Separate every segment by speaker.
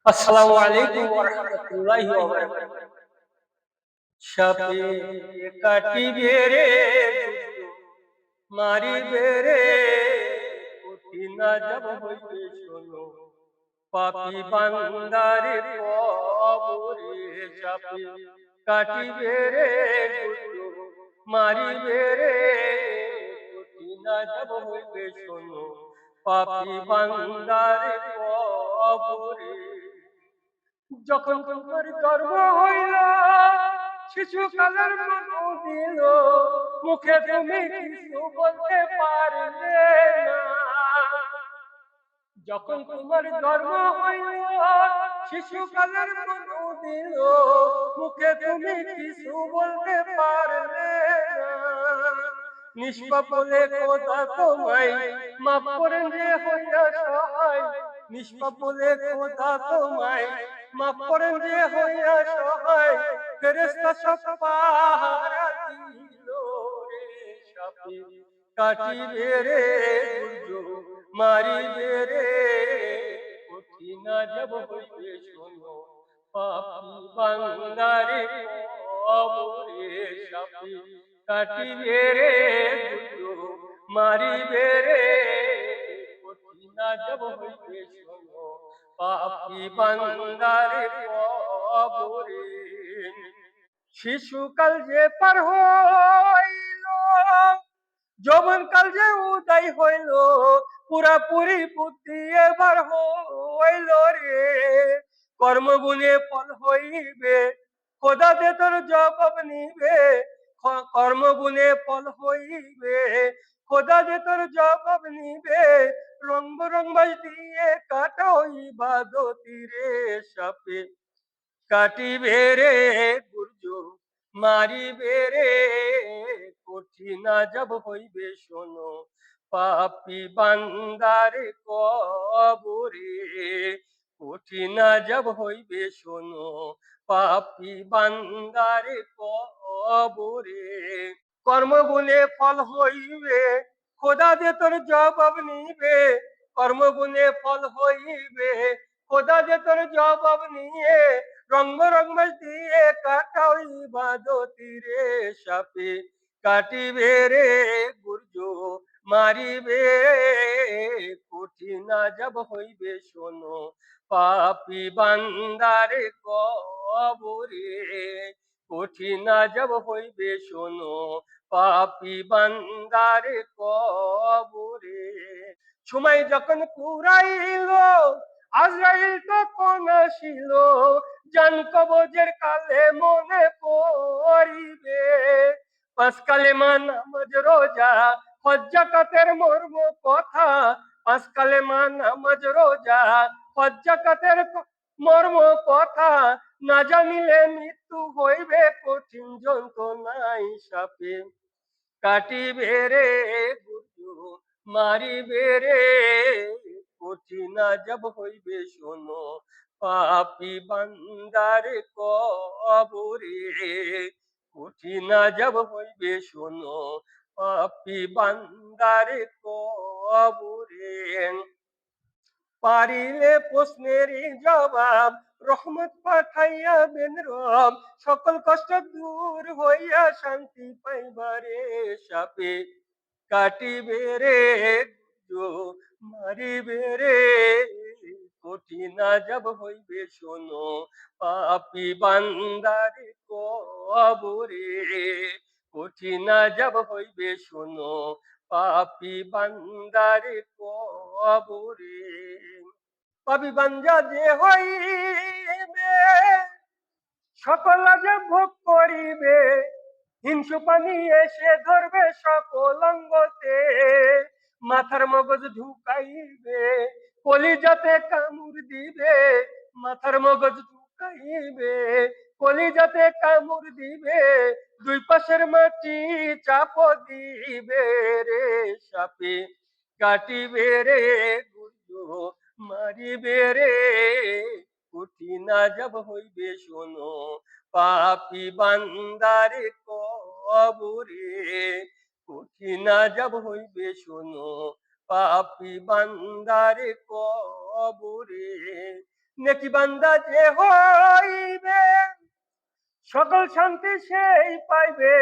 Speaker 1: আসসালামু আলাইকুম ওয়া রাহমাতুল্লাহি ওয়া বারাকাতুহু। সাপে কাটিবে রে দুষ্ট মারিবে রে, কঠিন আযাব হইবে শোনো পাপী বান্দারে কবরে। সাপে কাটিবে রে দুষ্ট মারিবে রে, কঠিন আযাব হইবে শোনো পাপী বান্দারে কবরে। যখন তোমার জন্ম হইল শিশুকালের মনু দিল, মুখে তুমি কিছু বলতে পারলে না। যখন তোমার জন্ম হইল শিশুকালের মনু দিল, মুখে তুমি কিছু বলতে পারলে না। নিষ্পাপ বলে খোদা তোমায় মাফ করেন যে হইয়া সহায়, নিষ্পাপ বলে খোদা তোমায় মাফ করেন যে হইয়া সহায়। ফেরেশতা সব পাহারা দিল রে, সাপে কাটিবে রে দুর্যোগ মারিবে রে, কঠিন আযাব হইবে শোনো পাপী বান্দারে কবরে। সাপে কাটিবে রে দুর্যোগ মারিবে রে, কঠিন আযাব হইবে শোনো পাপী বান্দারে কবরে। শিশুকাল যে পার হইল যৌবনকাল যে উদয় হইল, পুরাপুরি বুদ্ধি এবার হইল রে। কর্মগুণে ফল হইবে খোদা যে তোর জবাব নিবে, কর্মগুণে ফল হইবে খোদা যে তোর জবাব নিবে। রং বরং বাজ দিয়ে কাটাও ইবাদতি রে, সাপে কাটিবে রে দুর্যোগ মারিবে রে, কঠিন আযাব হইবে শোনো পাপী বান্দারে কবরে। কঠিন আযাব হইবে শোনো পাপী বান্দারে কবরে। কর্মগুণে ফল হইবে খোদা যে তোর জবাব নিবে, কর্মগুণে ফল হইবে খোদা যে তোর জবাব নিয়ে। রঙ্গ রঙ্গ দিয়ে কাটাও ইবাদতি রে, সাপে কাটিবে রে দুর্যোগ মারিবে, কঠিন আযাব হইবে শোনো পাপী বান্দারে কবরে। কঠিন আযাব হইবে শোনো পাপী বান্দারে কবরে। সময় যখন ফুরাইল আজরাইল তখন আসিল, জান কবজের কালে মনে পড়িবে। পাঁচ কালেমা নামাজ রোজা হজ যাকাতের মর্ম কথা, পাঁচ কালেমা নামাজ রোজা হজ যাকাতের মর্ম কথা। না জানিলে মৃত্যু হইবে কঠিন যন্ত্রণায়, সাপে কাটিবে রে দুর্যোগ মারিবে রে, কঠিন আযাব হইবে শোনো পাপী বান্দারে কবরে। কঠিন আযাব হইবে শোনো পাপী বান্দারে কবরে। পারিলে প্রশ্নের জবাব রহমত পাঠাইয়াবেন রব, সকল কষ্ট দূর হইয়া শান্তি পাইবারে। সাপে কাটিবে রে দুর্যোগ মারিবে রে, কঠিন আযাব হইবে শোনো পাপী বান্দারে কবরে। কঠিন আযাব হইবে শোনো পাপী বান্দারে কবরে। পাপী বান্দা যে হইবে সকল আযাব ভোগ করিবে, হিংসু পানি এসে ধরবে সকল অঙ্গতে। মাথার মগজ ঢুকাইবে কলিজাতে কামড় দিবে, মাথার মগজ ঢুকাইবে কলিজাতে কামড় দিবে। দুই পাশের মাটি চাপ দিবে রে, সাপে কাটিবে রে দুর্যোগ মারিবে রে, কঠিন আযাব হইবে শোনো পাপী বান্দারে কবরে। কঠিন আযাব হইবে শোনো পাপী বান্দারে কবরে। নেকি বান্দা যে হইবে সকল শান্তি সেই পাইবে,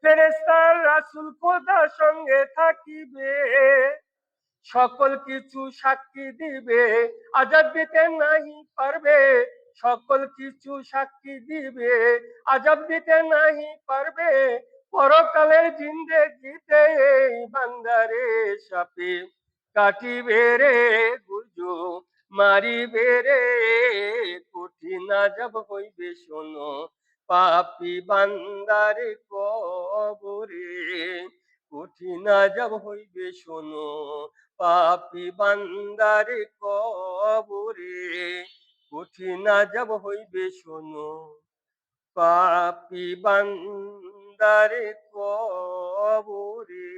Speaker 1: ফেরেশতার রাসূল খোদার সঙ্গে থাকিবে, সকল কিছু সাক্ষী দিবে, আজাদ দিতে নাহি পারবে, সকল কিছু সাক্ষী দিবে, আজাব দিতে নাহি পারবে, পরকালের জিন্দেগিতে এই বান্দারে সাপে কাটিবে রে গুজু, মারিবে রে, কঠিন আজাব হইবে শোনো পাপী বান্দারে কবরে, কঠিন আজাব হইবে শোনো পাপী বান্দারে কবরে, কঠিন আজাব হইবে শোনো পাপী বান্দারে কবরে।